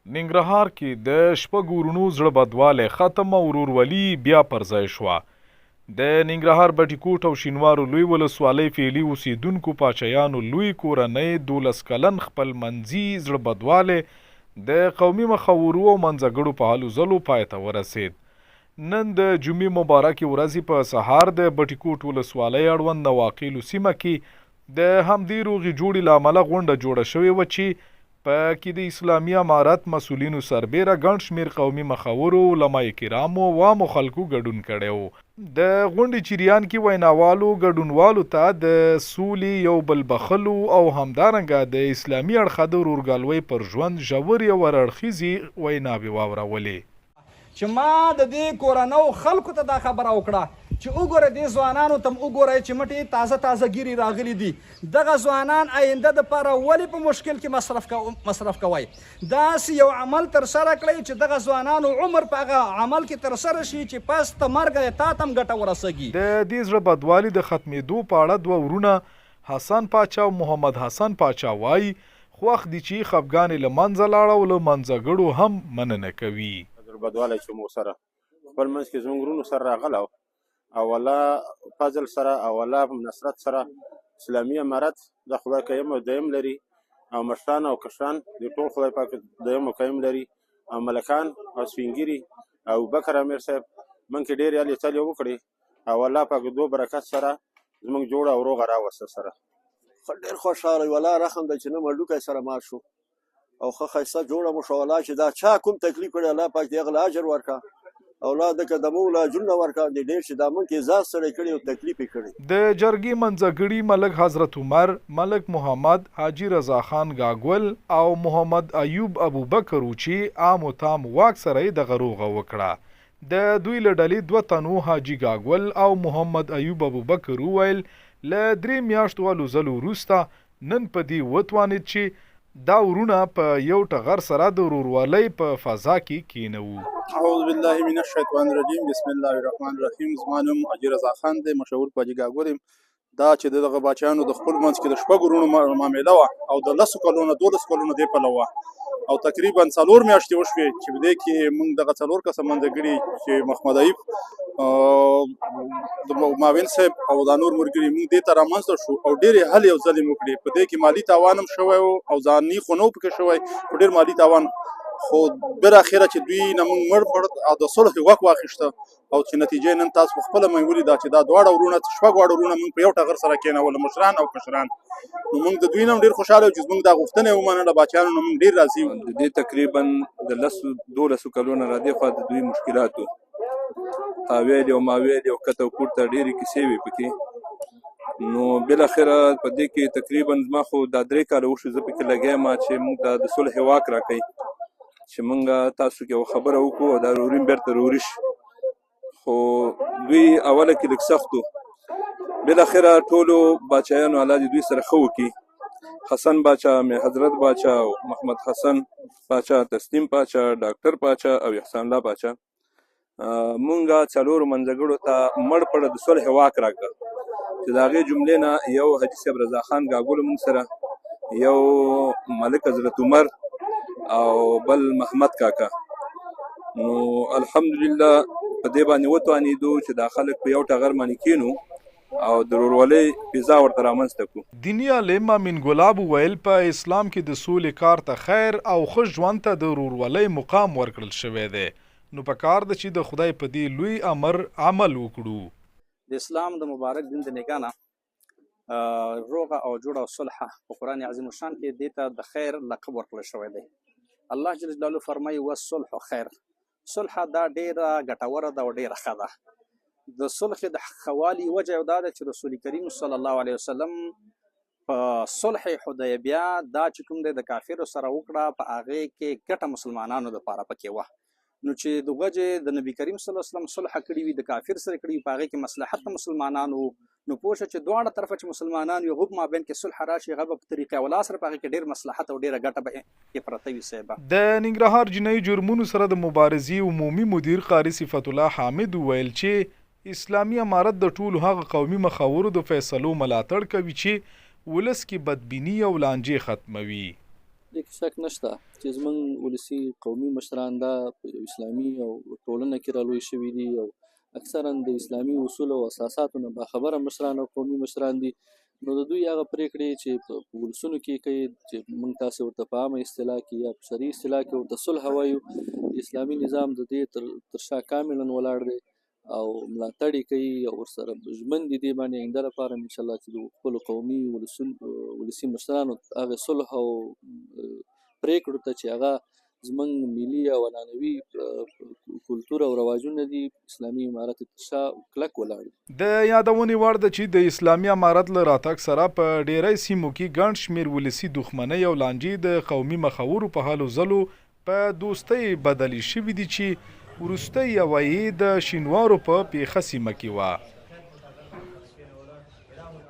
ننګرهار کې د شپږ ورونو زړه بدوالی ختم او ورورولي بیا پر ځای شوه. د ننګرهار بټي کوټ او شینوارو لوی ولسوالۍ فعلي اوسیدونکو پاچایانو لوی کورنۍ 12 کلن خپل منځي زړه بدوالی د قومي مخورو او منځګړو په هلو ځلو پای ته ورسید. نن د جمعې مبارکې ورځې په سهار د بټي کوټ ولسوالۍ اړوند نواقیلو سیمه کې د همدې روغې جوړې له امله غونډه جوړه شوې وه چې په کې د اسلامي امارت مسؤلینو سربیره ګڼ شمېر قومي مخورو، علماء کرامو او عامو خلکو ګډون کړی و. د غونډې چریان کې ویناوالو ګډونوالو ته د سولې، یو بل بخښلو او همدارنګه د اسلامي اړخه د ورورګلوۍ پر ژوند ژورې او هرړخیزې ویناوې واورولې. چې ما د دې کورنو خلکو ته دا خبره وکړه چې وګوره دې ځوانانو ته وګورئ چې مټې تازه ګیرې راغلي دي. دغه ځوانان آینده دپاره ولې په مشکل کې مصرف کوئ؟ داسې یو عمل ترسره کړئ چې دغه ځوانانو عمر په هغه عمل کې ترسره شي چې پس ته مرګه تا ته هم ګټه ورسېږي. د دې زړه بدوالي د ختمېدو په اړه دوه ورونه حسن پاچا او محمد حسن پاچا وایي خوښ دي چې خفګان له منځه لاړه او له منځګړو هم مننه کوي. بدوالی چې مو سره خپل منځ کې زموږ ورونو سره راغلی او الله فضل سره او الله نصرت سره اسلامي امارت د خدای قیم او دایم لري او مشران او کشران د ټول خدای پاک دایم او قیم لري او ملکان او سپینګیري او بکر امیر صاحب من کې ډېرې هلې ځلې وکړې او الله پاک دو برکت سره زموږ جوړه او روغه راوسته سره ډېر خوشحاله وي. الله رحم دی چې نه مړوکی سره مات شو او ښه ښایسته جوړه مو شوه. الله چې دا چا کوم تکلیف کړی الله پاک دې هغه له اجر ورکړه او الله دکه د مو له اجرونه ورکړه. دې ډېر چې دا موږ کې ذات سړی کړي او تکلیف یې کړی. د جرګې منځګړي ملک حضرت عمر، ملک محمد، حاجي رضا خان گاګول او محمد ایوب ابوبکر و چې عام و تام واک سره یې دغه روغه وکړه. د دوی له ډلې 2 تنو حاجي گاګول او محمد ایوب ابوبکر وویل له 3 میاشتو هلو ځلو وروسته نن په دې وتوانید چې دا ورونه په یو ټغر سره د ورورولۍ په فضا کې کینوو. اعوذ بالله من الشیطان الرجیم بسم الله الرحمن الرحیم. زما نوم حاجي رضا خان دی، مشهور حاجي ګاګول یم. دا چې دغه باچیانو د خپل منځ کې د شپږ ورونو معامله وه او د 10 کلونو 12 کلونو دې پلو وه او تقریبا 4 میاشتې وشوې چې په دې کې موږ دغه 4 کسه منځګړي چې محمد ایوب د معاون صاحب او دا نور ملګري موږ دې ته رامنځته شو او ډېرې هلې او ځلې مو کړې. په دې کې مالي تاوان هم شوی او ځاني خو نه و پکې شوی خو ډېر مالي تاوان، خو بالاخره چې دوی نه موږ مړ کړ او د صلح واک واخیسته او چې نتیجه نن تاسو په خپله مې ولیده چې دا دواړه ورونه شپږ واړه ورونه موږ په یو ټغر سره کېنول، مشران او کشران. نو موږ د دوی نه هم ډېر خوشحاله یو چې زموږ دا غوښتنه یې ومنله. باچیانو نه موږ ډېر راضي یو. د دې تقریبا د 12 کلونو را دې خوا د دوی مشکلاتو تاویل او ماویل او کته او پورته ډېرې کیسې وې پکې. نو بالاخره په دې کې تقریبا زما خو دا 3 کاله وشو زه پکې لګیا یم چې موږ د صلح واک راکوي چې موږ تاسو کې یو خبره وکړو او دا روریم بیرته روري شي. خو دوی اوله کې لږ سخت و، بالاخره ټولو باچایانو الله دې دوی سره ښه وکړي. حسن باچا، حضرت باچا او محمد حسن باچا، تسلیم باچا، ډاکټر باچا او احسان الله باچا مونږ 4 منځګړو ته مړ پړه د صلح واک راکړه چې د هغې جملې نه یو حاجي صاحب رضا خان گاګول مونږ سره، یو ملک حضرت عمر او بل محمد کاکا. نو الحمدلله په دې باندې وتوانېدو چې دا خلک په یو ټغر باندې کینو او د ورورولۍ فضا ورته رامنځته کړو. دیني عالم امین ګلاب ویل په اسلام کې د سولې کار ته خیر او ښه ژوند ته د ورورولۍ مقام ورکړل شوی دی. نو په کار ده چې د خدای په دې لوی امر عمل وکړو. د اسلام د مبارک دین د نگاه نه روغه او جوړه او صلح په قرآن عظیم الشان کې دې ته د خیر لقب ورکړل شوی دی. الله جل جلاله فرمایي والصلح خیر. صلح دا ډېره ګټوره ده او ډېره ښه ده. د صلح د ښه وجه یو دا ده چې رسول کریم صلی الله علیه وسلم په صلح حدیبیه دا چې کوم دی د کافرو سره وکړه په هغې کې ګټه مسلمانانو دپاره پکې وه. نو چې د وجې د نبي کریم صلی الله علیه وسلم صلح کړي وي د کافر سره کړي وي په هغې کې مصلحت د مسلمانانو نو پوه شه چې دواړه طرفه چې مسلمانان وي هغوی مابین کې صلح راشي هغه به په طریقه ولا سره په هغې کې ډېر مصلحت او ډېره ګټه به کې پرته وي. صاحبه د ننګرهار جنایي جرمونو سره د مبارزې عمومي مدیر قاري صفت الله حامد ویل چې اسلامي امارت د ټولو هغه قومي مخاورو د فیصلو ملاتړ کوي چې ولس کې بدبیني او لانجې ختموي. دې کې شک نشته چې زموږ ولسي قومي مشران دا په اسلامي او ټولنه کې رالوی شوي دي او اکثرا د اسلامي اصول او اساساتو نه باخبره مشران او قومي مشران دي. نو د دوی هغه پرېکړې چې په ولسونو کې کوي چې موږ تاسې ورته په عامه اصطلاح کې یا په شرعي اصطلاح کې ورته صلح وایو، اسلامي نظام د دې تر شا کاملا ولاړ دی او ملاتړ یې کوي او ورسره ژمن دي دې باندې آینده لپاره انشاءالله چې د خپلو قومي ولسي مشرانو هغه صلح او پرېکړو ته چې هغه زموږ ملي او عنعنوي کلتور او رواجونه دي اسلامي امارت تر شا کلک ولاړ دي. د یادونې وړ ده چې د اسلامي امارت له راتګ سره په ډیری سیمو کې ګڼ شمېر ولسي دښمنۍ او لانجې د قومي مخورو په هلو ځلو په دوستۍ بدلې شوي دي چې وروستی یوه یې د شینوارو په پیښه سیمه کې وه.